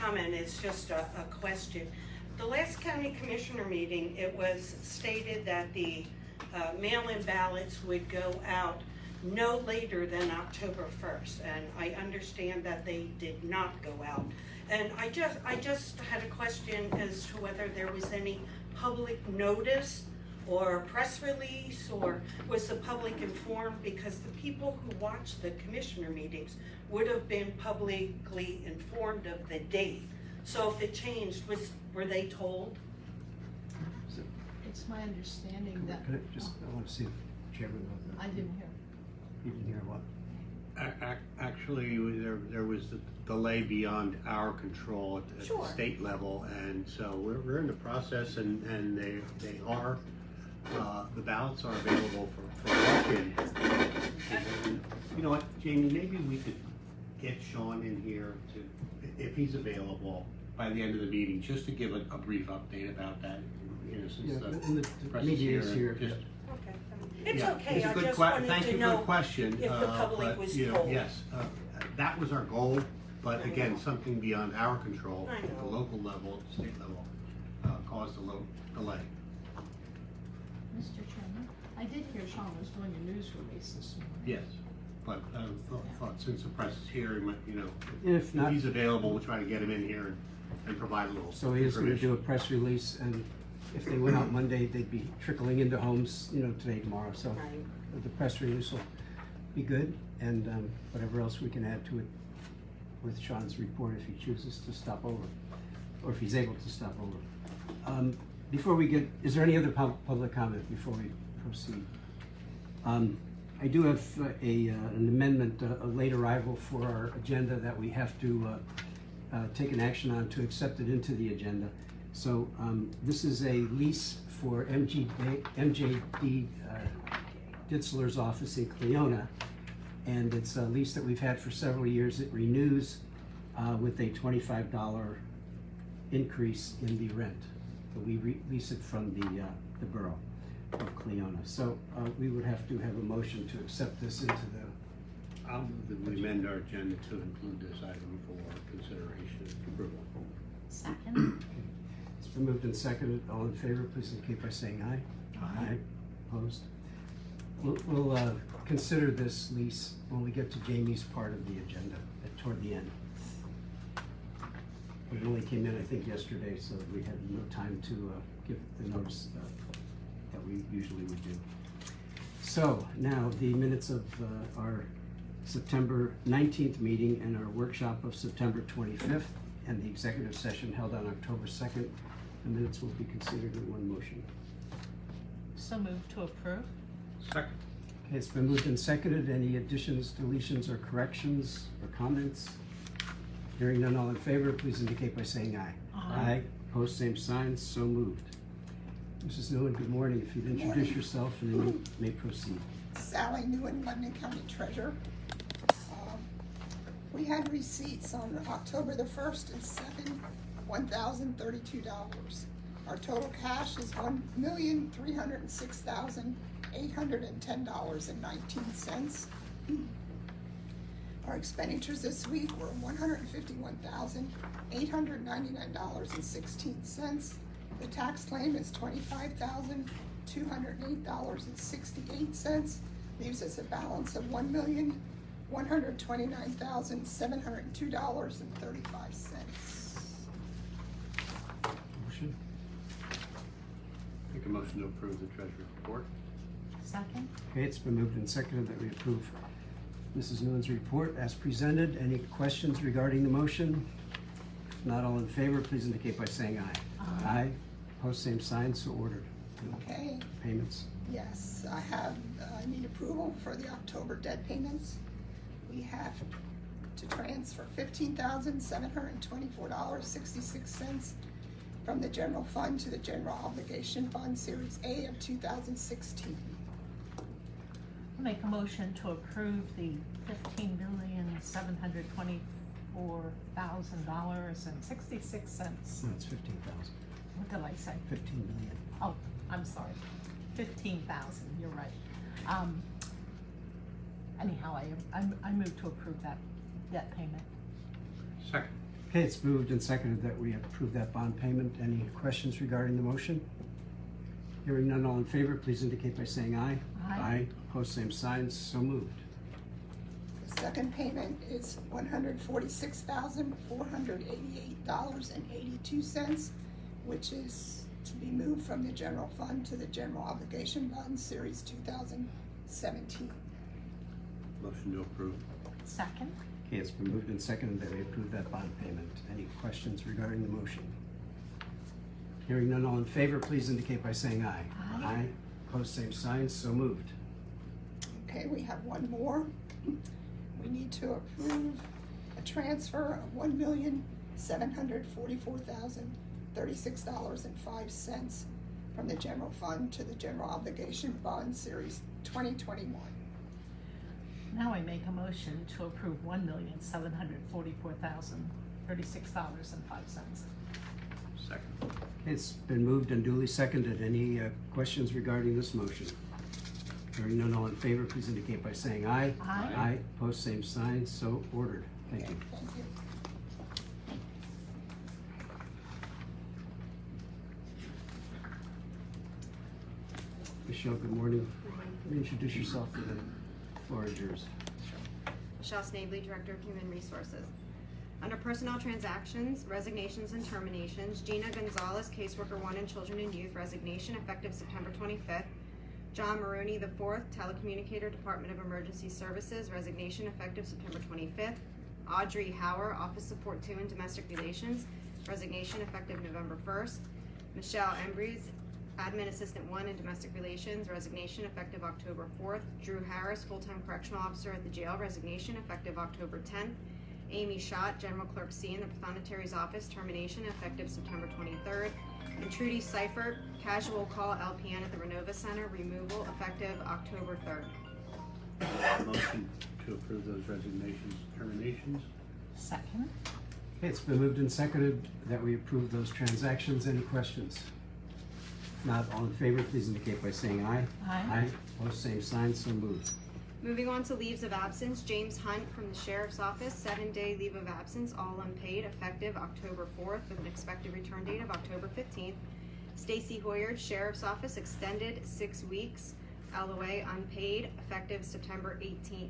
comment, it's just a question. The last county commissioner meeting, it was stated that the mail-in ballots would go out no later than October 1st, and I understand that they did not go out. And I just had a question as to whether there was any public notice or press release, or was the public informed? Because the people who watched the commissioner meetings would have been publicly informed of the date. So if it changed, were they told? It's my understanding that. I want to see if Chairman. I didn't hear. You didn't hear what? Actually, there was a delay beyond our control at Sure. the state level, and so we're in the process, and they are, the ballots are available for walk-in. You know what, Jamie, maybe we could get Sean in here to, if he's available, by the end of the meeting, just to give a brief update about that, you know, since the press is here. Okay. It's Yeah, okay, it's a I good just que- wanted thank to you know for the question, if the public but, was you know, told. yes, that was our goal, but I again, know. something beyond our control, I at the know. local level, state level, caused a little delay. Mr. Chairman, I did hear Sean was doing a news release this morning. Yes, but I thought since the press is here, he might, you know, If not, he's available, we'll try to get him in here and provide a little so he is going to do a information. press release, and if they went out Monday, they'd be trickling into homes, you know, today, tomorrow. So Right. the press release will be good, and whatever else we can add to it with Sean's report if he chooses to stop over, or if he's able to stop over. Before we get, is there any other public comment before we proceed? I do have an amendment, a late arrival for our agenda that we have to take an action on to accept it into the agenda. So this is a lease for MJD Ditzler's office in Cleona, and it's a lease that we've had for several years. It renews with a $25 increase in the rent. So we lease it from the borough of Cleona. So we would have to have a motion to accept this into the. I'll move that we amend our agenda to include this item for consideration and approval. Second. It's been moved and seconded. All in favor, please indicate by saying aye. Aye. Opposed? We'll consider this lease when we get to Jamie's part of the agenda, toward the end. It only came in, I think, yesterday, so we had no time to give the notice that we usually would do. So now the minutes of our September 19th meeting and our workshop of September 25th and the executive session held on October 2nd. The minutes will be considered in one motion. So moved to approve. Second. Okay, it's been moved and seconded. Any additions, deletions, or corrections or comments? Hearing none, all in favor, please indicate by saying aye. Aye. Opposed, same sign, so moved. Mrs. Neuin, good morning. If you'd introduce yourself and then you may proceed. Sallie, Neuin, London County Treasurer. We had receipts on October the 1st and 2nd, $1,032. Our total cash is $1,306,810.19. Our expenditures this week were $151,899.16. The tax claim is $25,208.68. Leaves us a balance of $1,129,702.35. Motion? Make a motion to approve the treasurer's report. Second. Okay, it's been moved and seconded that we approve Mrs. Nguyen's report as presented. Any questions regarding the motion? If not, all in favor, please indicate by saying aye. Aye. Opposed, same sign, so ordered. Okay, Payments. yes, I need approval for the October debt payments. We have to transfer $15,724.66 from the general fund to the general obligation fund, Series A of 2016. I'll make a motion to approve the $15,724,000.66. No, it's 15,000. What did I say? 15 million. Oh, I'm sorry. 15,000, you're right. Anyhow, I move to approve that debt payment. Second. Okay, it's moved and seconded that we approve that bond payment. Any questions regarding the motion? Hearing none, all in favor, please indicate by saying aye. Aye. Opposed, same signs, so moved. The second payment is $146,488.82, which is to be moved from the general fund to the general obligation bond, series 2017. Motion to approve. Second. Okay, it's been moved and seconded that we approve that bond payment. Any questions regarding the motion? Hearing none, all in favor, please indicate by saying aye. Aye. Opposed, same signs, so moved. Okay, we have one more. We need to approve a transfer of $1,744,036.05 from the general fund to the general obligation bond, series 2021. Now I make a motion to approve $1,744,036.05. Second. Okay, it's been moved and duly seconded. Any questions regarding this motion? Hearing none, all in favor, please indicate by saying aye. Aye. Aye. Opposed, same sign, so ordered. Thank you. Thank you. Michelle, good morning. Introduce yourself to the floor is yours. Michelle Snavely, Director of Human Resources. Under Personnel Transactions, Resignations and Terminations, Gina Gonzalez, Caseworker 1 in Children and Youth, resignation effective September 25th. John Maroney IV, Telecommunicator, Department of Emergency Services, resignation effective September 25th. Audrey Hauer, Office Support 2 in Domestic Relations, resignation effective November 1st. Michelle Embreeze, Admin Assistant 1 in Domestic Relations, resignation effective October 4th. Drew Harris, Full-Time Correctional Officer at the jail, resignation effective October 10th. Amy Schott, General Clerk C in the Pathonetary Office, termination effective September 23rd. And Trudy Seifert, Casual Call LPN at the Renova Center, removal effective October 3rd. Motion to approve those resignations, terminations. Second. Okay, it's been moved and seconded that we approve those transactions. Any questions? If not, all in favor, please indicate by saying aye. Aye. Opposed, same sign, so moved. Moving on to leaves of absence, James Hunt from the Sheriff's Office, 7-day leave of absence, all unpaid, effective October 4th with an expected return date of October 15th. Stacy Hoyard, Sheriff's Office, extended 6 weeks, LOA unpaid, effective September 18th.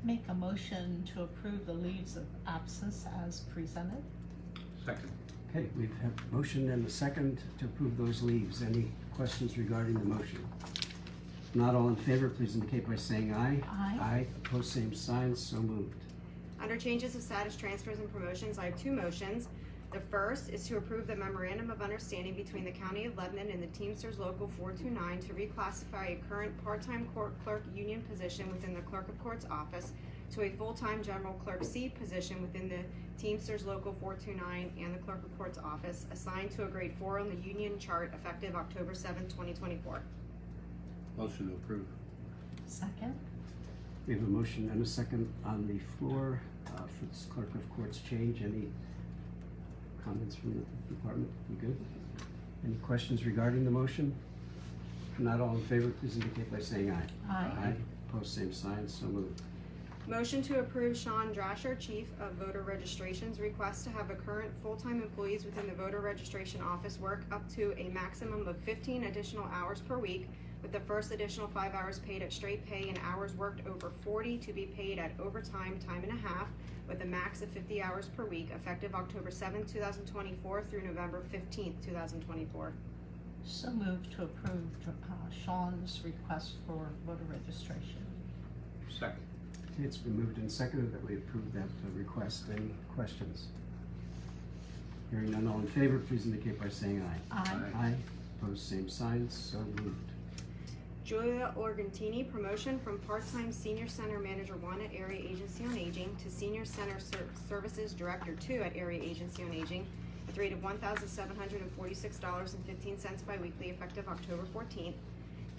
Make a motion to approve the leaves of absence as presented. Second. Okay, we've had a motion and a second to approve those leaves. Any questions regarding the motion? If not, all in favor, please indicate by saying aye. Aye. Aye. Opposed, same sign, so moved. Under changes of status, transfers, and promotions, I have 2 motions. The first is to approve the memorandum of understanding between the County of Lebanon and the Teamsters Local 429 to reclassify a current part-time court clerk union position within the Clerk of Court's office to a full-time General Clerk C position within the Teamsters Local 429 and the Clerk of Court's office, assigned to a grade 4 on the union chart effective October 7, 2024. Motion to approve. Second. We have a motion and a second on the floor for this Clerk of Court's change. Any comments from the department? We good? Any questions regarding the motion? If not, all in favor, please indicate by saying aye. Aye. Opposed, same sign, so moved. Motion to approve Sean Drasher, Chief of Voter Registration's request to have a current full-time employees within the voter registration office work up to a maximum of 15 additional hours per week, with the first additional 5 hours paid at straight pay and hours worked over 40 to be paid at overtime time and a half, with a max of 50 hours per week, effective October 7, 2024 through November 15, 2024. So moved to approve Sean's request for voter registration. Second. Okay, it's been moved and seconded that we approve that request. Any questions? Hearing none, all in favor, please indicate by saying aye. Aye. Aye. Opposed, same signs, so moved. Julia Organtini, promotion from part-time Senior Center Manager 1 at Area Agency on Aging to Senior Center Services Director 2 at Area Agency on Aging, at the rate of $1,746.15 biweekly, effective October 14th.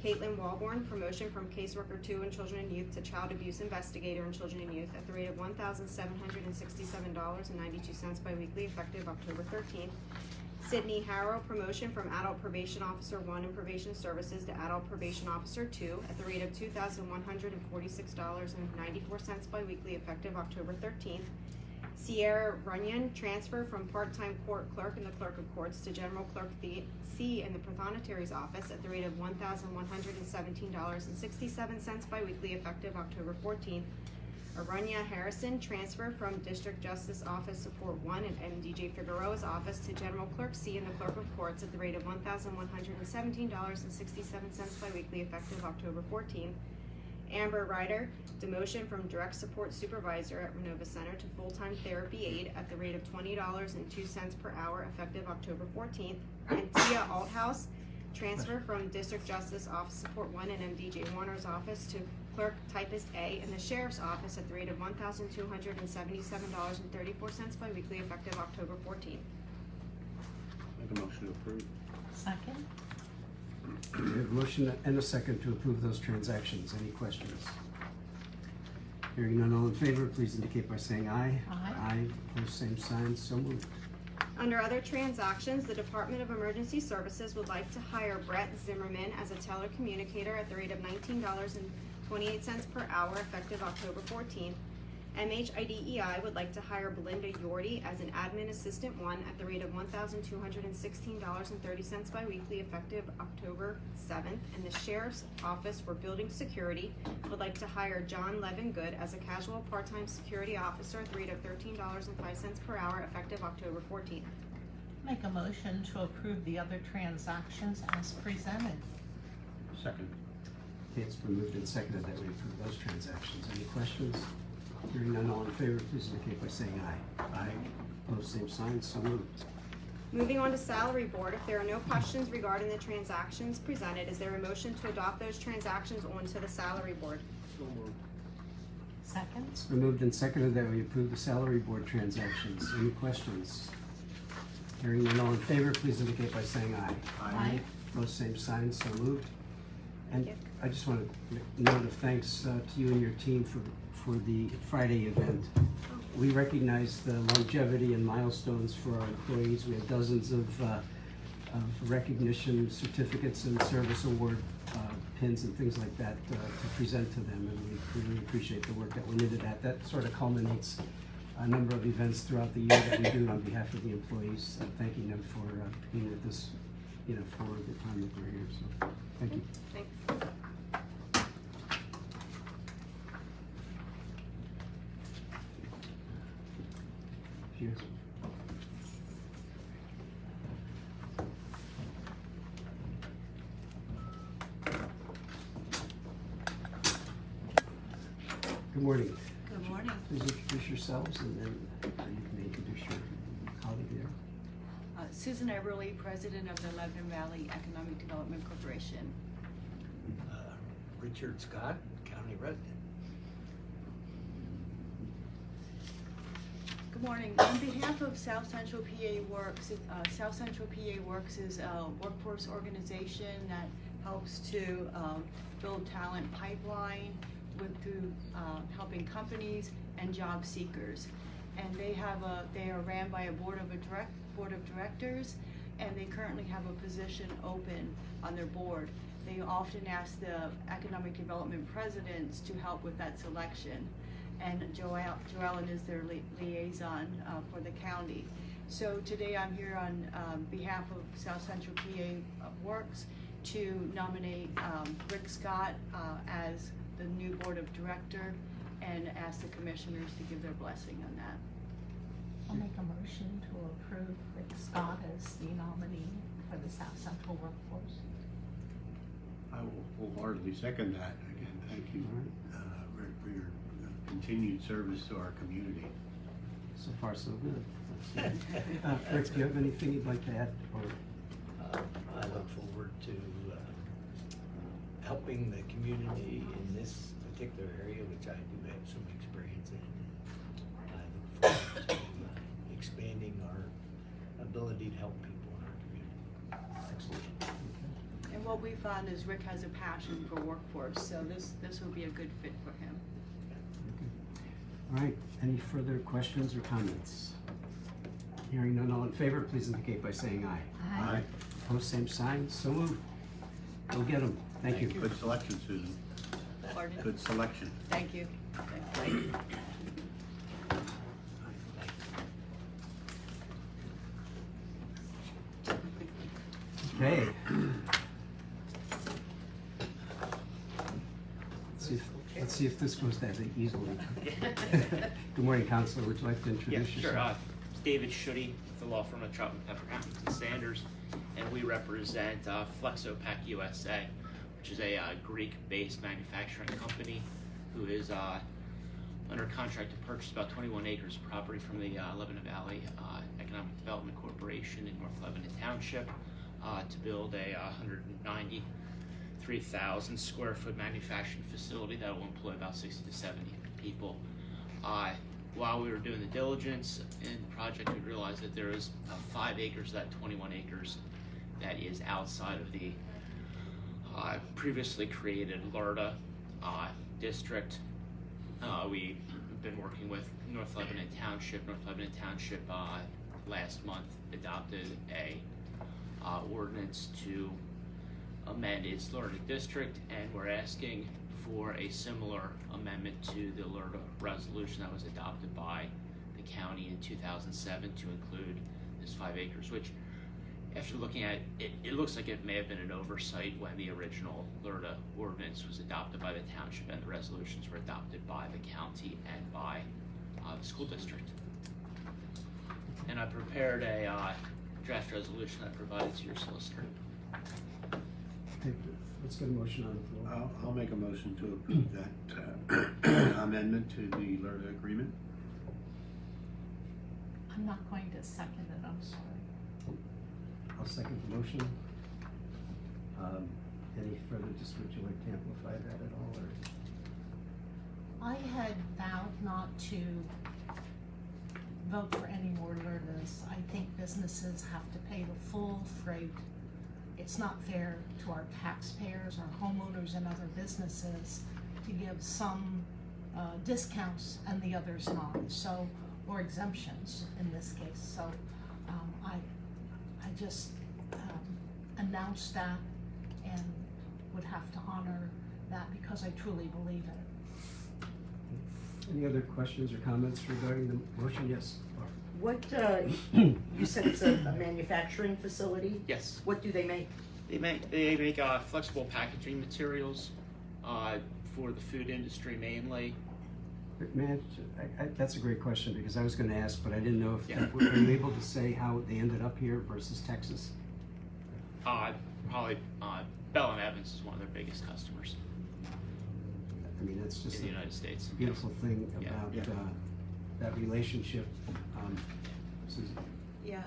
Caitlin Walborn, promotion from Caseworker 2 in Children and Youth to Child Abuse Investigator in Children and Youth, at the rate of $1,767.92 biweekly, effective October 13th. Sydney Harrow, promotion from Adult Probation Officer 1 in Probation Services to Adult Probation Officer 2 at the rate of $2,146.94 biweekly, effective October 13th. Sierra Runyon, transfer from part-time court clerk in the clerk of courts to general clerk C in the Prothonotary office at the rate of $1,117.67 biweekly effective October 14th. Arunya Harrison, transfer from District Justice Office Support 1 in MDJ Figueroa's office to General Clerk C in the Clerk of Courts at the rate of $1,117.67 biweekly effective October 14th. Amber Ryder, demotion from Direct Support Supervisor at Renova Center to full-time therapy aide at the rate of $20.02 per hour effective October 14th. And Tia Althouse, transfer from District Justice Office Support 1 in MDJ Warner's office to Clerk Typist A in the Sheriff's Office at the rate of $1,277.34 biweekly effective October 14th. Make a motion to approve. Second? We have a motion and a second to approve those transactions. Any questions? Hearing none, all in favor, please indicate by saying aye. Aye. Aye, opposed, same sign, so moved. Under other transactions, the Department of Emergency Services would like to hire Brett Zimmerman as a telecommunicator at the rate of $19.28 per hour effective October 14th. MHIDEI would like to hire Belinda Yorty as an admin assistant 1 at the rate of $1,216.30 biweekly effective October 7th. And the Sheriff's Office for Building Security would like to hire John Levin Good as a casual part-time security officer at the rate of $13.05 per hour effective October 14th. Make a motion to approve the other transactions as presented. Second. Okay, it's been moved and seconded that we approve those transactions. Any questions? Hearing none, all in favor, please indicate by saying aye. Aye, opposed, same sign, so moved. Moving on to salary board, if there are no questions regarding the transactions presented, is there a motion to adopt those transactions onto the salary board? So moved. Second? It's been moved and seconded that we approve the salary board transactions. Any questions? Hearing none, all in favor, please indicate by saying aye. Aye. Opposed, same sign, so moved. And Thank you. I just want to note of thanks to you and your team for the Friday event. We recognize the longevity and milestones for our employees. We have dozens of recognition certificates and service award pins and things like that to present to them, and we really appreciate the work that went into that. That sort of culminates a number of events throughout the year that we do on behalf of the employees, thanking them for being with us, for the time that they're here. So, thank you. Thanks. Cheers. Good morning. Good morning. Please introduce yourselves and then you can introduce your colleague there. Susan Eberly, President of the Lebanon Valley Economic Development Corporation. Richard Scott, County Resident. Good morning. On behalf of South Central PA Works, South Central PA Works is a workforce organization that helps to build talent pipeline through helping companies and job seekers. And they are ran by a board of directors, and they currently have a position open on their board. They often ask the economic development presidents to help with that selection, and Joellen is their liaison for the county. So today I'm here on behalf of South Central PA Works to nominate Rick Scott as the new board of director and ask the commissioners to give their blessing on that. I'll make a motion to approve Rick Scott as the nominee for the South Central Workforce. I will wholeheartedly second that. Again, thank you, Rick, for your continued service to our community. So far, so good. Rick, do you have anything you'd like to add? Or I look forward to helping the community in this particular area, which I do have some experience in. I look forward to expanding our ability to help people in our community. excellent. And what we found is Rick has a passion for workforce, so this will be a good fit for him. All right, any further questions or comments? Hearing none, all in favor, please indicate by saying aye. Aye. Opposed, same sign, so moved. Go get them. Thank you. Good selection, Susan. Pardon? Good selection. Thank you. Thank you. Okay. Let's see if this goes that easily. Good morning, Counselor. Would you like to Yeah, introduce sure. yourself? It's David Tshudy with the law firm of Troutman, Pepper, Hamilton, Sanders, and we represent Flexopac USA, which is a Greek-based manufacturing company who is under contract to purchase about 21 acres of property from the Lebanon Valley Economic Development Corporation in North Lebanon Township to build a 193,000 square foot manufacturing facility that will employ about 60 to 70 people. While we were doing the diligence in the project, we realized that there is 5 acres of that 21 acres that is outside of the previously created LERTA district. We've been working with North Lebanon Township. North Lebanon Township last month adopted a ordinance to amend its LERTA district, and we're asking for a similar amendment to the LERTA resolution that was adopted by the county in 2007 to include this 5 acres, which after looking at it, it looks like it may have been an oversight when the original LERTA ordinance was adopted by the township and the resolutions were adopted by the county and by the school district. And I prepared a draft resolution that I provided to your solicitor. Okay, let's get a motion on the floor. I'll make a motion to approve that amendment to the LERTA agreement. I'm not going to second it, I'm sorry. I'll second the motion. Any further, just would you like to amplify that at all, or? I had vowed not to vote for any more LERTAs. I think businesses have to pay the full freight. It's not fair to our taxpayers, our homeowners, and other businesses to give some discounts and the others not, so, or exemptions in this case. So I just announced that and would have to honor that because I truly believe it. Any other questions or comments regarding the motion? Yes. Laura. What, you said it's a manufacturing facility? Yes. What do they make? They make flexible packaging materials for the food industry mainly. Man, that's a great question because I was going to ask, but I didn't know if, Yeah. were you able to say how they ended up here versus Texas? Probably Bell and Evans is one of their biggest customers I mean, that's just in the a United States. beautiful thing Yeah. about Yeah. that relationship. Susan? Yeah,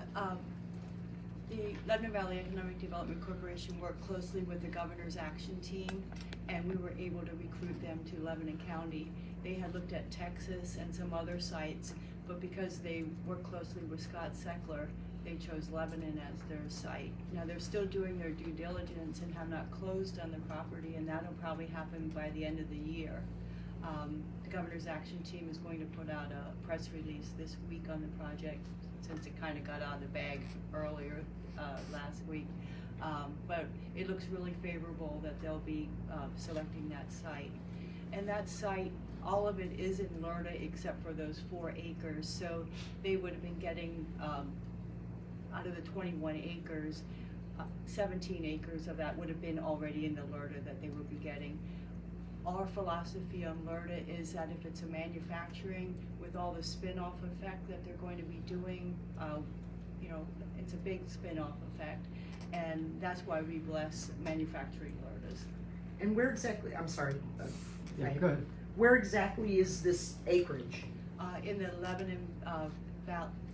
the Lebanon Valley Economic Development Corporation worked closely with the governor's action team, and we were able to recruit them to Lebanon County. They had looked at Texas and some other sites, but because they work closely with Scott Seckler, they chose Lebanon as their site. Now, they're still doing their due diligence and have not closed on the property, and that'll probably happen by the end of the year. The governor's action team is going to put out a press release this week on the project, since it kind of got out of the bag earlier last week. But it looks really favorable that they'll be selecting that site. And that site, all of it is in LERTA except for those 4 acres. So they would have been getting, out of the 21 acres, 17 acres of that would have been already in the LERTA that they would be getting. Our philosophy on LERTA is that if it's a manufacturing with all the spin-off effect that they're going to be doing, you know, it's a big spin-off effect, and that's why we bless manufacturing LERTAs. And where exactly, I'm sorry. Yeah, go ahead. Where exactly is this acreage? In the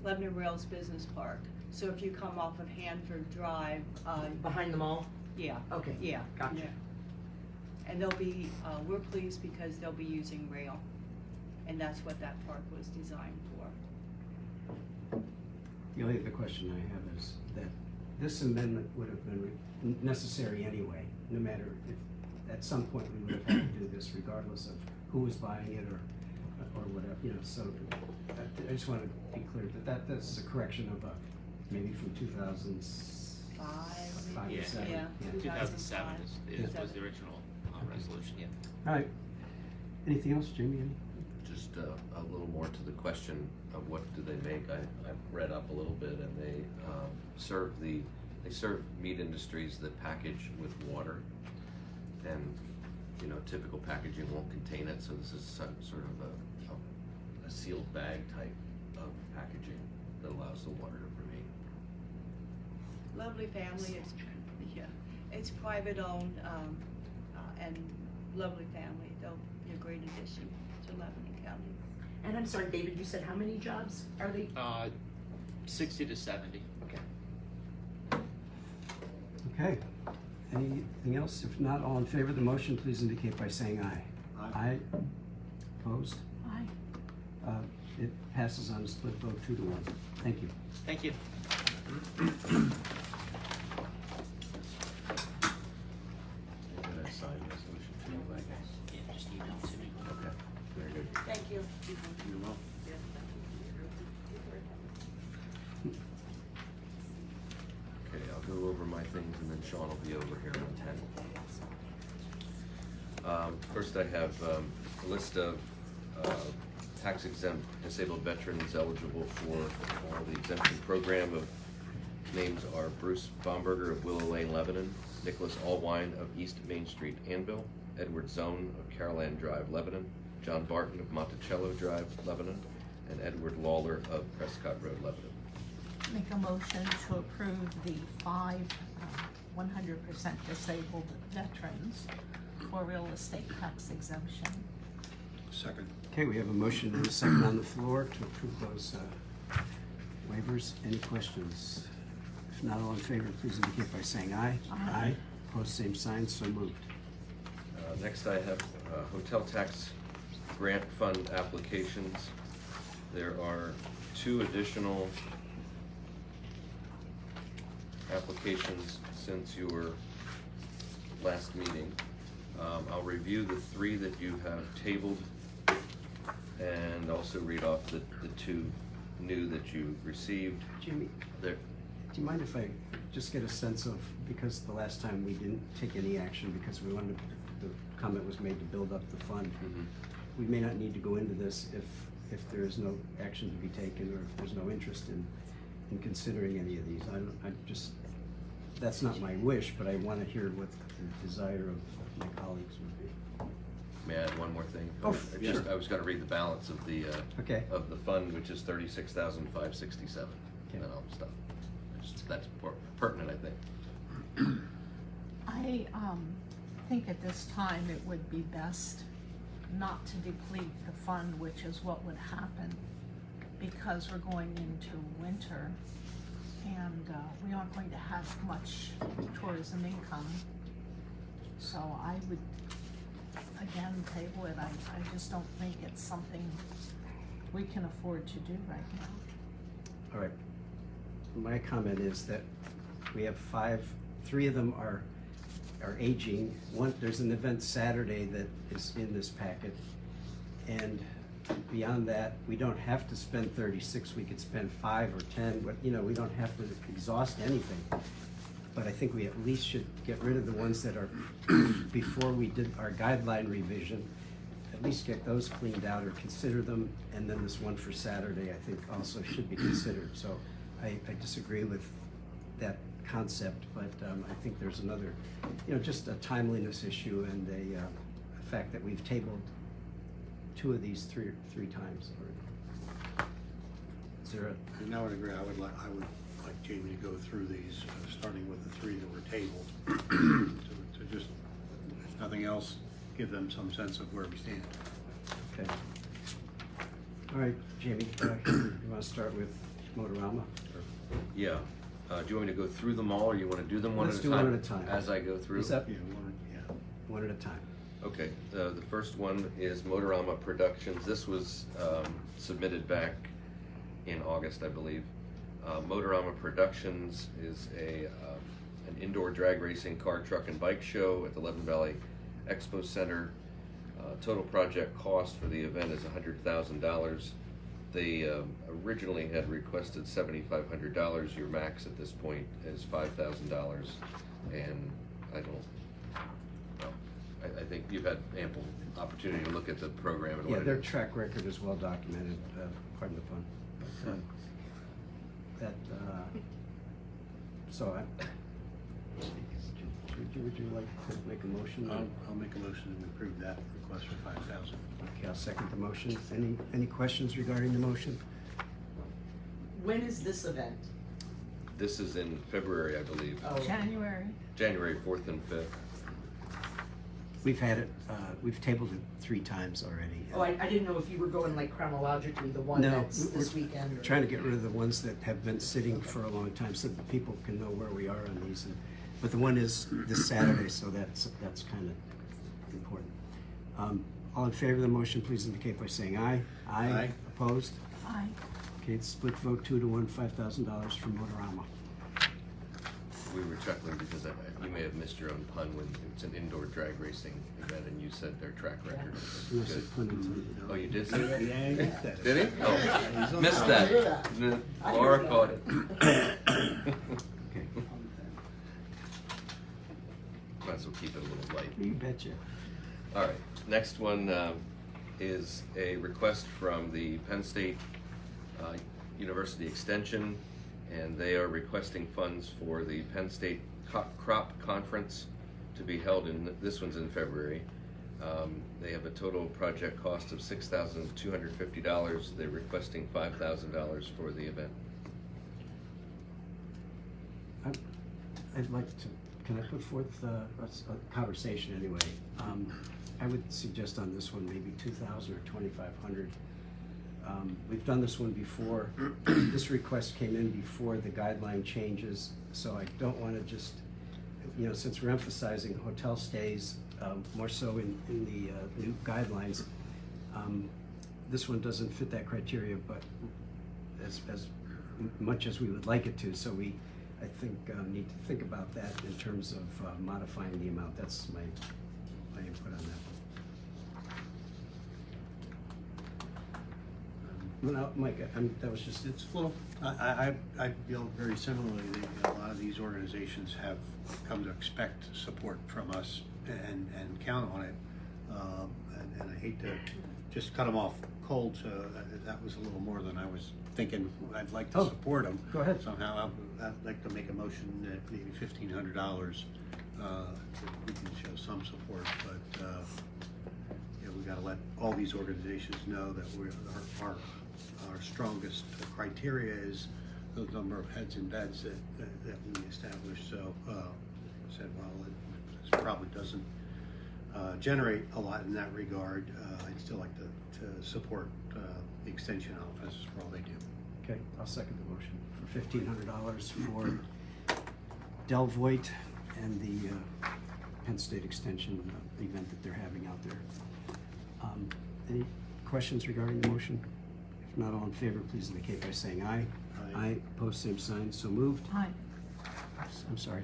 Lebanon Rails Business Park. So if you come off of Hanford Drive, Behind the mall? yeah, Okay. yeah. Gotcha. Yeah. And they'll be, we're pleased because they'll be using rail, and that's what that park was designed for. The only other question I have is that this amendment would have been necessary anyway, no matter if, at some point we would have had to do this regardless of who was buying it or whatever, you know, so I just want to be clear that that's a correction of maybe from 2005 maybe? or 7. Yeah. 2007 was the 2005. original resolution, yeah. All right. Anything else, Jamie? Any? Just a little more to the question of what do they make. I've read up a little bit, and they serve the they serve meat industries that package with water, and typical packaging won't contain it, so this is sort of a sealed bag type of packaging that allows the water to remain. Lovely family, it's private owned, and lovely family. They'll be a great addition to Lebanon County. And I'm sorry, David, you said how many jobs are they? 60 to 70. Okay. Okay. Anything else? If not, all in favor of the motion, please indicate by saying aye. Aye. Opposed? Aye. It passes on a split vote 2-1. Thank you. Thank you. I'm gonna sign resolution 2, I guess. Yeah, just email it to me. Okay, very good. Thank you. You're welcome. Okay, I'll go over my things and then Sean will be over here on 10. First I have a list of tax exempt disabled veterans eligible for the exemption program. Of names are Bruce Bomberger of Willow Lane, Lebanon, Nicholas Allwine of East Main Street, Anvil, Edward Zone of Caroline Drive, Lebanon, John Barton of Monticello Drive, Lebanon, and Edward Lawler of Prescott Road, Lebanon. Make a motion to approve the 5 100% disabled veterans for real estate tax exemption. Second. Okay, we have a motion and a second on the floor to approve those waivers. Any questions? If not, all in favor, please indicate by saying aye. Aye. Opposed, same sign, so moved. Next I have hotel tax grant fund applications. There are 2 additional applications since your last meeting. I'll review the 3 that you have tabled and also read off the 2 new that you received. Jimmy, There. do you mind if I just get a sense of, because the last time we didn't take any action because we wanted, the comment was made to build up the fund. We may not need to go into this if there is no action to be taken or if there's no interest in considering any of these. I just, that's not my wish, but I want to hear what the desire of my colleagues would be. May I add one more thing? Oh, sure. I was gonna read the balance of the Okay. of the fund, which is $36,567. Okay. And then I'll stop. That's pertinent, I think. I think at this time it would be best not to deplete the fund, which is what would happen because we're going into winter and we aren't going to have much tourism income. So I would, again, table it. I just don't think it's something we can afford to do right now. All right. My comment is that we have 3 of them are aging. There's an event Saturday that is in this packet. And beyond that, we don't have to spend 36, we could spend 5 or 10, but we don't have to exhaust anything. But I think we at least should get rid of the ones that are, before we did our guideline revision, at least get those cleaned out or consider them. And then this one for Saturday, I think also should be considered. So I disagree with that concept, but I think there's another, just a timeliness issue and a fact that we've tabled 2 of these three times already. Is there a? And I would agree, I would like Jamie to go through these, starting with the 3 that were tabled, to just, if nothing else, give them some sense of where we stand. Okay. All right, Jamie, you want to start with Motorama? Yeah. Do you want me to go through them all, or you want to do them one at a time? Let's do one at a time. As I go through? Is that? Yeah, One at a time. Okay, the first one is Motorama Productions. This was submitted back in August, I believe. Motorama Productions is an indoor drag racing car, truck, and bike show at the Lebanon Valley Expo Center. Total project cost for the event is $100,000. They originally had requested $7,500. Your max at this point is $5,000, and I think you've had ample opportunity to look at the program and Yeah, what their it is. track record is well documented, pardon the pun. That So would you like to make a motion? I'll make a motion to approve that request for 5,000. Okay, I'll second the motion. Any questions regarding the motion? When is this event? This is in February, I believe. Oh, January. January 4th and 5th. We've had it, we've tabled it 3 times already. oh, I didn't know if you were going like chronologically, the one No, that's this weekend. We're trying to get rid of the ones that have been sitting for a long time so that people can know where we are on these. But the one is this Saturday, so that's kind of important. All in favor of the motion, please indicate by saying aye. Aye. Opposed? Aye. Okay, it's split vote 2-1, $5,000 from Motorama. We were chuckling because you may have missed your own pun when it's an indoor drag racing event and you said their track record was Unless good. it's put into- Oh, you did say that? Yeah, you said it. Did he? Oh, He's on missed top. that. I hear that. N- I hear Laura that. caught it. Okay, Might as well keep it a little light. you betcha. All right, next one is a request from the Penn State University Extension, and they are requesting funds for the Penn State Crop Conference to be held this one's in February. They have a total project cost of $6,250. They're requesting $5,000 for the event. I'd like to, can I put forth a conversation anyway? I would suggest on this one, maybe 2,000 or 2,500. We've done this one before. This request came in before the guideline changes, so I don't wanna just, since we're emphasizing hotel stays, more so in the new guidelines, this one doesn't fit that criteria, but as much as we would like it to, so we, I think, need to think about that in terms of modifying the amount. That's my input on that. No, Mike, that was just, It's a little, I feel very similarly. A lot of these organizations have come to expect support from us and count on it. And I hate to just cut them off cold, so that was a little more than I was thinking. I'd like to support them. Go ahead. Somehow, I'd like to make a motion that maybe $1,500, we can show some support, but, we gotta let all these organizations know that our strongest criteria is the number of heads and beds that we established. So I said, well, it probably doesn't generate a lot in that regard. I'd still like to support the Extension Office for all they do. okay, I'll second the motion for $1,500 for Del Voigt and the Penn State Extension event that they're having out there. Any questions regarding the motion? If not, all in favor, please indicate by saying aye. Aye. Aye, opposed, same sign, so moved. Aye. I'm sorry.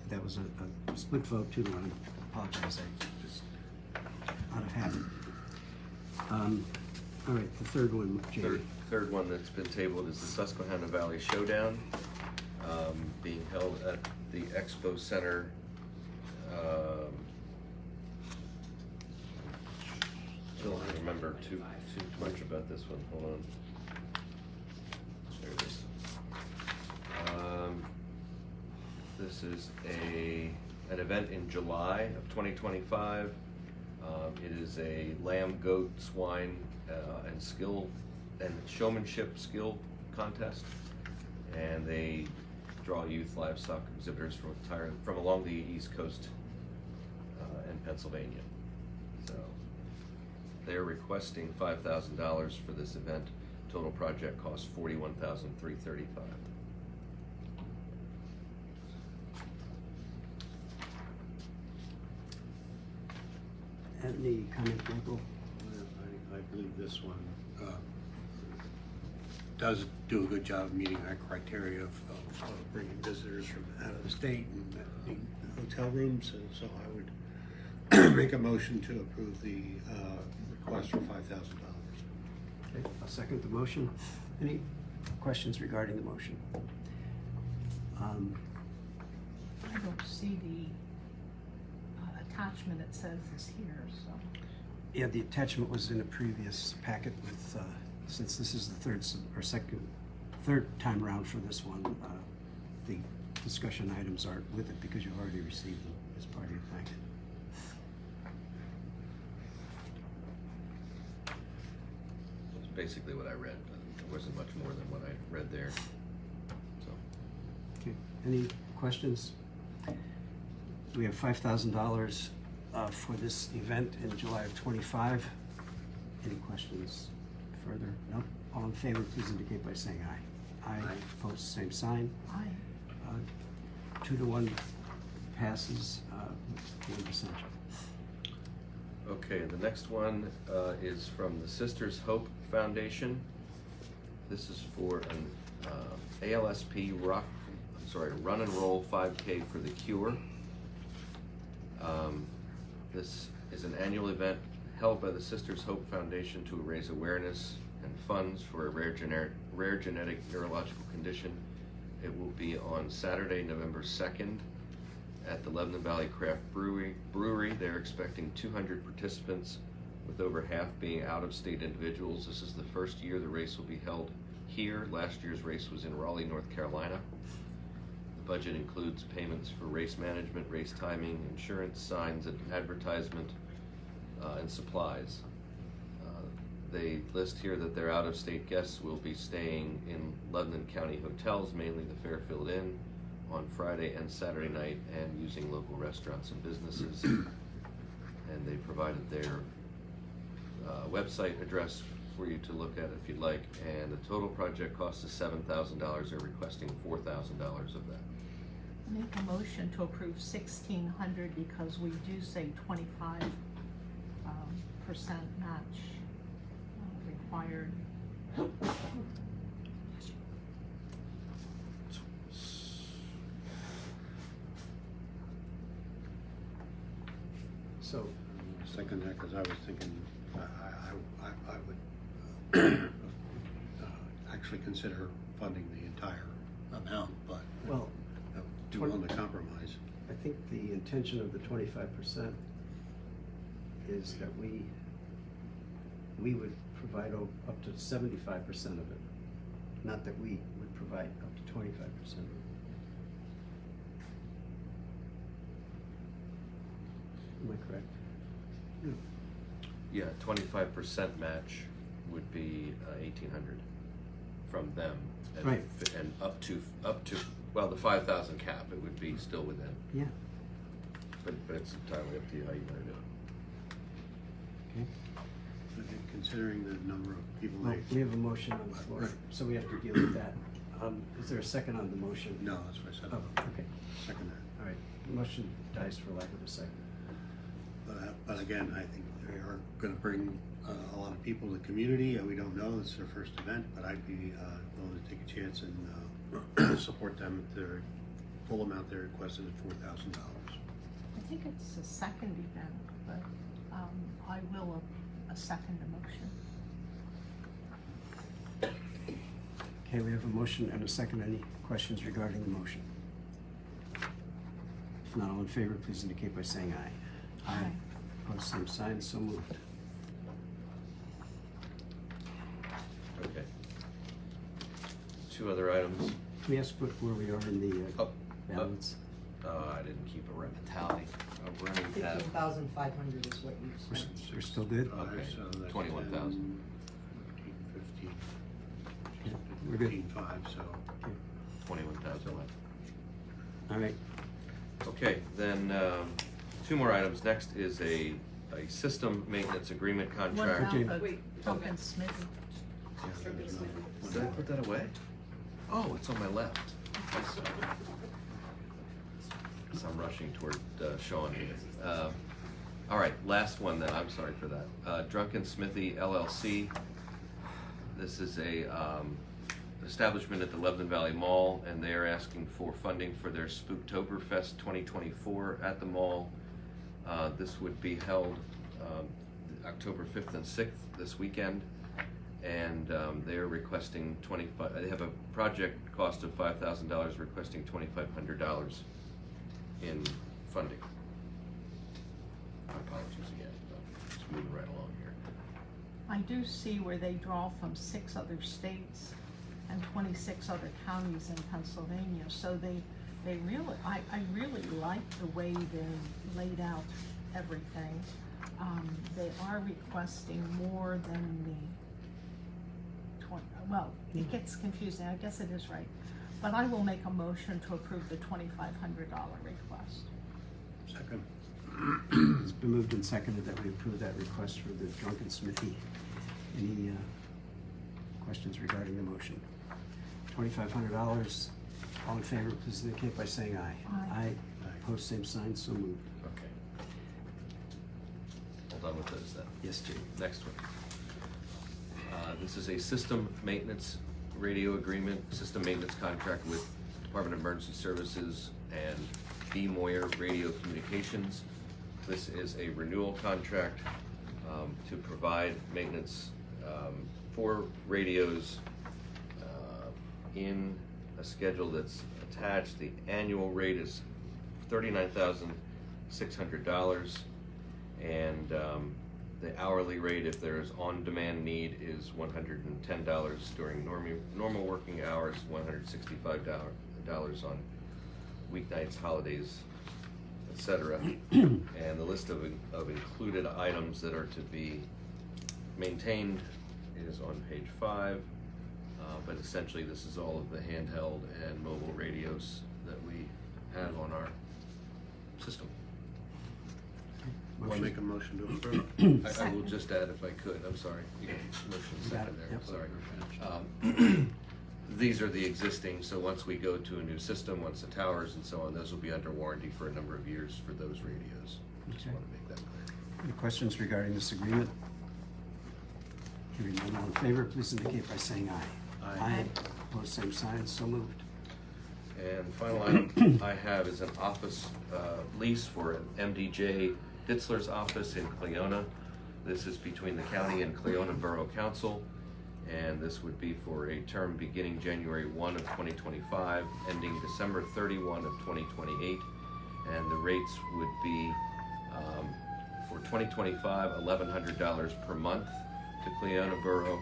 That was a split vote, 2-1. Apologize, I just out of habit. All right, the third one, Jamie. Third one that's been tabled is the Susquehanna Valley Showdown, being held at the Expo Center. Don't remember too much about this one. Hold on. There it is. This is an event in July of 2025. It is a lamb, goat, swine, and skill and showmanship skill contest, and they draw youth livestock exhibitors from along the East Coast and Pennsylvania. So they're requesting $5,000 for this event. Total project cost $41,335. Any comment, Michael? I believe this one does do a good job of meeting our criteria of bringing visitors from out of the state and needing hotel rooms, and so I would make a motion to approve the request for $5,000. Okay, I'll second the motion. Any questions regarding the motion? I don't see the attachment it says is here, so. Yeah, the attachment was in a previous packet with, since this is the third time around for this one, the discussion items aren't with it because you've already received them as part of your packet. That's basically what I read, but there wasn't much more than what I read there, so. Okay, any questions? We have $5,000 for this event in July of '25. Any questions further? No? All in favor, please indicate by saying aye. Aye. Opposed, same sign. Aye. 2-1 passes, one dissension. Okay, the next one is from the Sisters Hope Foundation. This is for an ALSP Run and Roll 5K for the Cure. This is an annual event held by the Sisters Hope Foundation to raise awareness and funds for a rare genetic neurological condition. It will be on Saturday, November 2nd at the Lebanon Valley Craft Brewery. They're expecting 200 participants, with over half being out-of-state individuals. This is the first year the race will be held here. Last year's race was in Raleigh, North Carolina. The budget includes payments for race management, race timing, insurance, signs, and advertisement, and supplies. They list here that their out-of-state guests will be staying in Lebanon County hotels, mainly the Fairfield Inn, on Friday and Saturday night, and using local restaurants and businesses. And they provided their website address for you to look at if you'd like. And the total project cost is $7,000. They're requesting $4,000 of that. Make a motion to approve 1,600 because we do say 25% match required. So, Second that, because I was thinking, I would actually consider funding the entire amount, but well, do on the compromise. I think the intention of the 25% is that we would provide up to 75% of it, not that we would provide up to 25%. Am I correct? Yeah, 25% match would be 1,800 from them. And Right. And up to, well, the 5,000 cap, it would be still within. Yeah. But it's entirely up to you how you want to do it. Okay. I think considering the number of people Well, they. we have a motion on the floor, so we have to deal with that. Is there a second on the motion? No, that's what I said. Oh, okay. Second that. All right. The motion dies for lack of a second. But again, I think they are gonna bring a lot of people to the community, and we don't know, it's their first event, but I'd be willing to take a chance and support them. Their full amount they requested is $4,000. I think it's the second event, but I will second the motion. Okay, we have a motion and a second. Any questions regarding the motion? If not, all in favor, please indicate by saying aye. Aye. Opposed, same sign, so moved. Okay. Two other items. Can we ask where we are in the balance? I didn't keep a tally. A running tab. 15,500 is what you We're, spent. we're still good? Okay, So that's 21,000. 15, Yeah, we're good. 15.5, so. Okay. 21,000 left. All right. Okay, then two more items. Next is a system maintenance agreement What contract. about the Troutman Smithy? Did I put that away? Oh, it's on my left. So I'm rushing toward Sean here. All right, last one then. I'm sorry for that. Drunken Smithy LLC. This is a establishment at the Lebanon Valley Mall, and they are asking for funding for their Spooktoberfest 2024 at the mall. This would be held October 5th and 6th this weekend, and they are requesting they have a project cost of $5,000, requesting $2,500 in funding. My apologies again, but just moving right along here. I do see where they draw from 6 other states. and 26 other counties in Pennsylvania. So they really, I really like the way they laid out everything. They are requesting more than the 20, well, it gets confusing, I guess it is right. But I will make a motion to approve the $2,500 request. Second. It's been moved and seconded that we approve that request for the drunken smithy. Any questions regarding the motion? $2,500. All in favor, please indicate by saying aye. Aye. Opposed, same sign, so moved. Okay. Hold on with those then. Yes, Jim. Next one. This is a system maintenance radio agreement, system maintenance contract with Department of Emergency Services and Moyer Radio Communications. This is a renewal contract to provide maintenance for radios in a schedule that's attached. The annual rate is $39,600, and the hourly rate, if there's on-demand need, is $110 during normal working hours, $165 on weeknights, holidays, etc. And the list of included items that are to be maintained is on page 5. But essentially, this is all of the handheld and mobile radios that we have on our system. I'll make a motion to approve. I will just add, if I could, I'm sorry, you got motion You got second it, there, yep. sorry. These are the existing, so once we go to a new system, once the towers and so on, those will be under warranty for a number of years for those radios. Just Okay. want to make that clear. Any questions regarding this agreement? Hearing none, all in favor, please indicate by saying aye. Aye. Opposed, same sign, so moved. And the final item I have is an office lease for an MDJ Ditzler's office in Cleona. This is between the county and Cleona Borough Council, and this would be for a term beginning January 1 of 2025, ending December 31 of 2028, and the rates would be for 2025, $1,100 per month to Cleona Borough,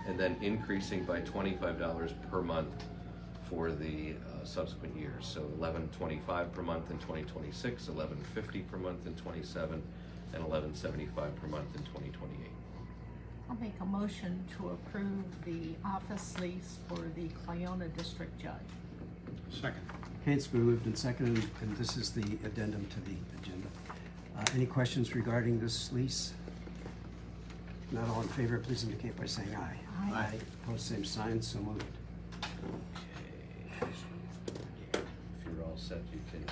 and then increasing by $25 per month for the subsequent years. So $1,125 per month in 2026, $1,150 per month in 27, and $1,175 per month in 2028. I'll make a motion to approve the office lease for the Cleona District Judge. Second. Okay, it's been moved and seconded, and this is the addendum to the agenda. Any questions regarding this lease? If not, all in favor, please indicate by saying aye. Aye. Opposed, same sign, so moved. If you're all set, you can,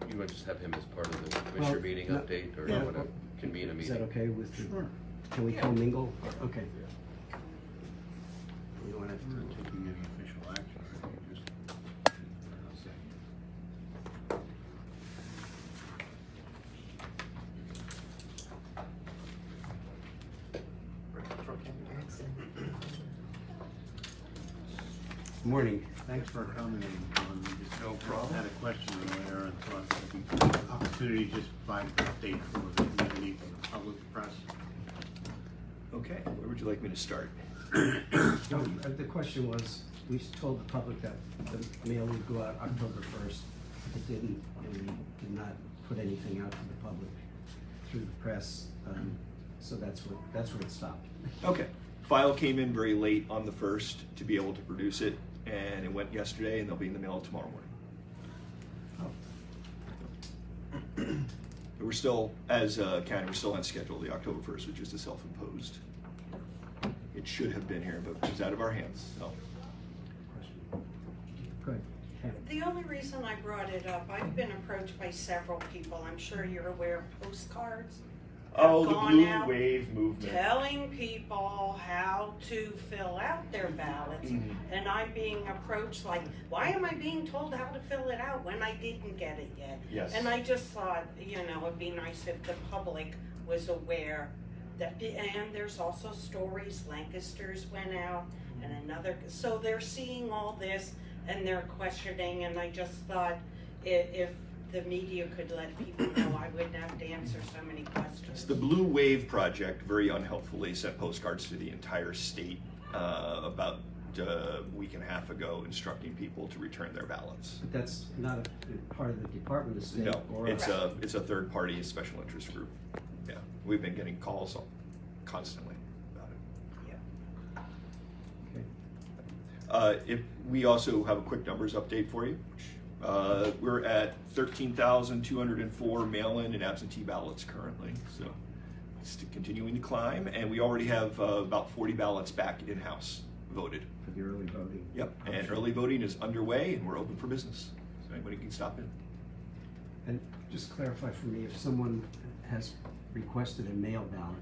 you would just have him as part of the Well, commissioner meeting no, update, or yeah, you want to convene a Is meeting? that okay with the? Sure. Can we commingle? Okay. You want We're to? not taking any official action, right? Just. Morning. Thanks for coming in. No problem. Had a question earlier and thought it'd be an opportunity to just provide an update for the community, for the public press. Okay, where would you like me to start? The question was, we told the public that the mail would go out October 1st. It didn't, and we did not put anything out to the public through the press. So that's where it stopped. Okay, file came in very late on the 1st to be able to produce it, and it went yesterday, and they'll be in the mail tomorrow morning. But we're still, as a county, we're still on schedule, the October 1st, which is the self-imposed. It should have been here, but it was out of our hands, so. Good. The only reason I brought it up, I've been approached by several people, I'm sure you're aware of postcards. Oh, the gone Blue out Wave movement. Telling people how to fill out their ballots, Mhm. and I'm being approached like, why am I being told how to fill it out when I didn't get it yet? Yes. And I just thought, it'd be nice if the public was aware that, and there's also stories, Lancaster's went out, and another, so they're seeing all this, and they're questioning, and I just thought if the media could let people know, I wouldn't have to answer so many questions. The Blue Wave Project very unhelpfully sent postcards to the entire state about a week and a half ago instructing people to return their ballots. But that's not a part of the Department of State No, or it's a third party special interest group. Yeah, we've been getting calls constantly about it. Okay. If we also have a quick numbers update for you. We're at 13,204 mail-in and absentee ballots currently, so it's continuing to climb, and we already have about 40 ballots back in-house voted. For the early voting. Yep, and early voting is underway, and we're open for business, so anybody can stop in. And just clarify for me, if someone has requested a mail ballot,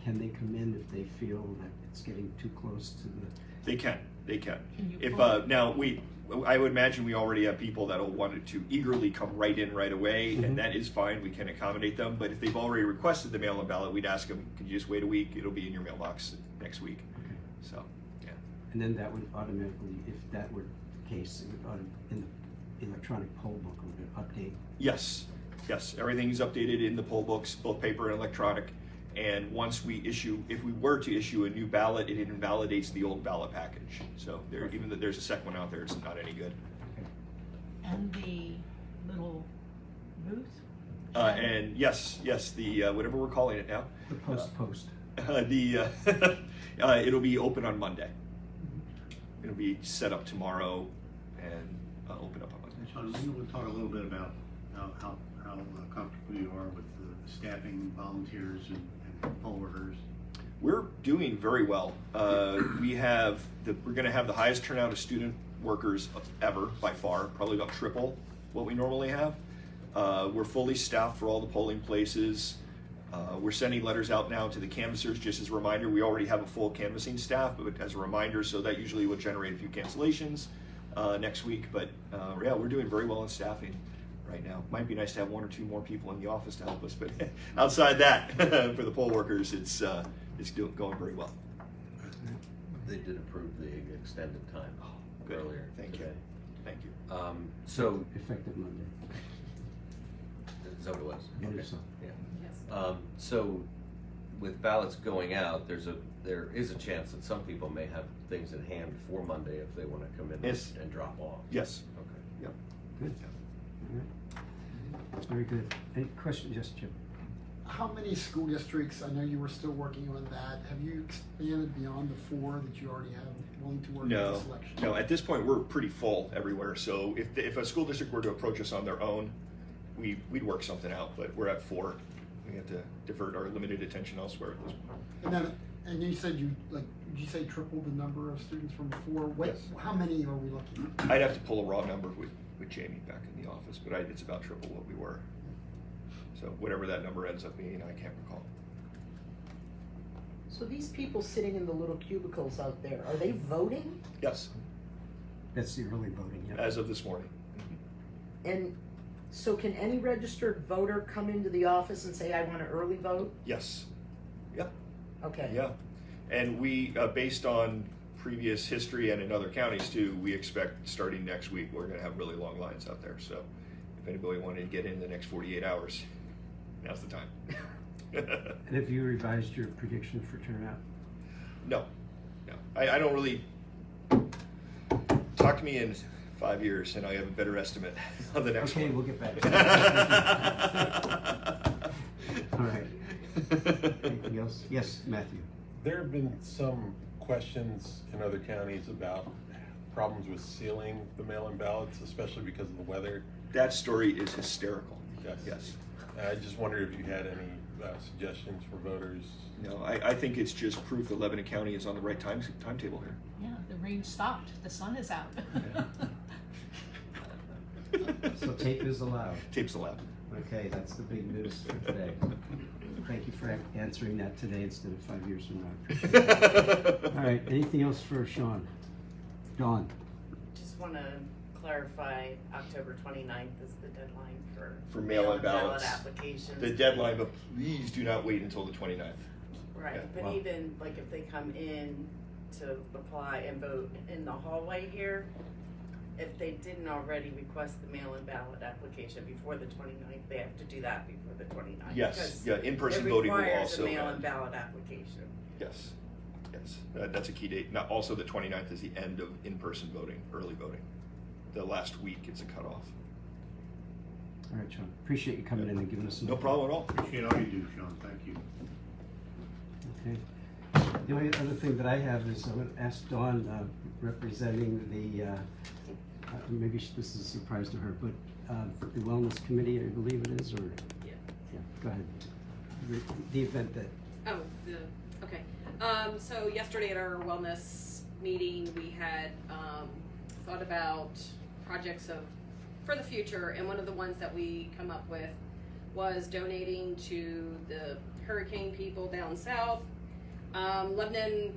can they come in if they feel that it's getting too close to the? They can. Can you If pull- now I would imagine we already have people that'll want to eagerly come right in right away, and that is fine. We can accommodate them. But if they've already requested the mail-in ballot, we'd ask them, "Could you just wait a week? It'll be in your mailbox next week." Okay. So, yeah. And then that would automatically, if that were the case, it would in the electronic poll book, would it update? Yes, everything is updated in the poll books, both paper and electronic. And once we issue, if we were to issue a new ballot, it invalidates the old ballot package. So even though there's a second one out there, it's not any good. And the little booth? And yes, the whatever we're calling it now, The post. it'll be open on Monday. It'll be set up tomorrow and open up on Monday. Sean, maybe we'll talk a little bit about how comfortable you are with the staffing, volunteers, and poll workers. We're doing very well. We're going to have the highest turnout of student workers ever by far, probably about triple what we normally have. We're fully staffed for all the polling places. We're sending letters out now to the canvassers just as a reminder. We already have a full canvassing staff, but as a reminder, so that usually will generate a few cancellations next week. But yeah, we're doing very well in staffing right now. Might be nice to have one or two more people in the office to help us, but outside that, for the poll workers, it's going very well. They did approve the extended time Good. earlier Thank today. you. Thank you. So, Effective Monday. is that what it was? It Okay. is so. Yeah. So, with ballots going out, there is a chance that some people may have things in hand for Monday if they want to come in Yes. and drop off. Yes. Okay. Yep. Good. All right. Very good. Any questions? Yes, Jim? How many school districts, I know you were still working on that, have you expanded beyond the 4 that you already have willing to work with the selection? No. At this point, we're pretty full everywhere. So if a school district were to approach us on their own, we'd work something out. But we're at 4. We have to divert our limited attention elsewhere at this point. And you said did you say triple the number of students from before? Yes. How many are we looking at? I'd have to pull a raw number with Jamie back in the office, but it's about triple what we were. So whatever that number ends up being, I can't recall. So these people sitting in the little cubicles out there, are they voting? Yes, That's the early voting, yeah. as of this morning. And so can any registered voter come into the office and say, I want to early vote? Yes. Yep. Okay. Yeah. And we, based on previous history and in other counties too, we expect starting next week, we're going to have really long lines out there. So if anybody wanted to get in the next 48 hours, now's the time. And have you revised your prediction for turnout? No. I don't really. Talk to me in 5 years and I have a better estimate on the next Okay, one. we'll get back to that. All right. Anything else? Yes, Matthew. There have been some questions in other counties about problems with sealing the mail-in ballots, especially because of the weather. That story is hysterical. Yes. I just wondered if you had any suggestions for voters. No, I think it's just proof that Lebanon County is on the right timetable here. Yeah, the rain stopped, the sun is out. So tape is allowed. Tape's allowed. Okay, that's the big news for today. Thank you for answering that today instead of 5 years from now. I appreciate it. All right, anything else for Sean? Dawn? Just want to clarify, October 29th is the deadline for mail-in ballot ballots. applications. The deadline, but please do not wait until the 29th. Right, Yeah. but Wow. even like if they come in to apply and vote in the hallway here, if they didn't already request the mail-in ballot application before the 29th, they have to do that before the 29th. Yes, because yeah, in-person voting will It requires also a mail-in end. ballot application. Yes. Yes, that's a key date. Now, also the 29th is the end of in-person voting, early voting. The last week it's a cutoff. All right, Sean, appreciate you coming in and giving us some. No problem at all. Appreciate all you do, Sean, thank you. Okay. The only other thing that I have is I would ask Dawn, representing the, maybe this is a surprise to her, but the Wellness Committee, I believe it is, or? Yeah. Yeah, go ahead. The event that, Okay. So yesterday at our wellness meeting, we had thought about projects for the future, and one of the ones that we come up with was donating to the hurricane people down south. Lebanon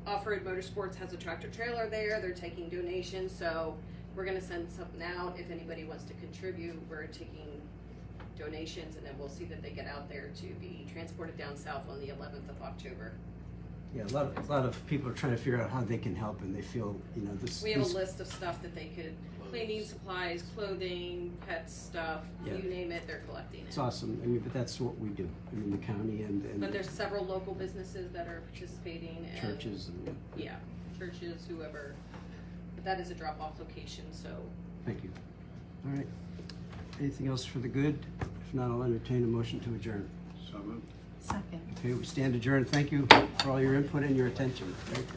Off-Road Motorsports has a tractor trailer there. They're taking donations, so we're gonna send something out. If anybody wants to contribute, we're taking donations, and then we'll see that they get out there to be transported down south on the 11th of October. yeah, a lot of people are trying to figure out how they can help, and they feel, you know, this. We have a this- list of stuff that they could, cleaning supplies, clothing, pet stuff, Yeah. you name it, they're collecting It's it. awesome, I mean, but that's what we do, I mean, the county and But there's several local businesses that are participating and. churches and, Yeah, churches, whoever, but that is a drop-off location, so. thank you. All right, anything else for the good? If not, I'll entertain a motion to adjourn. So moved. Second. Okay, we stand adjourned, thank you for all your input and your attention. Thank you.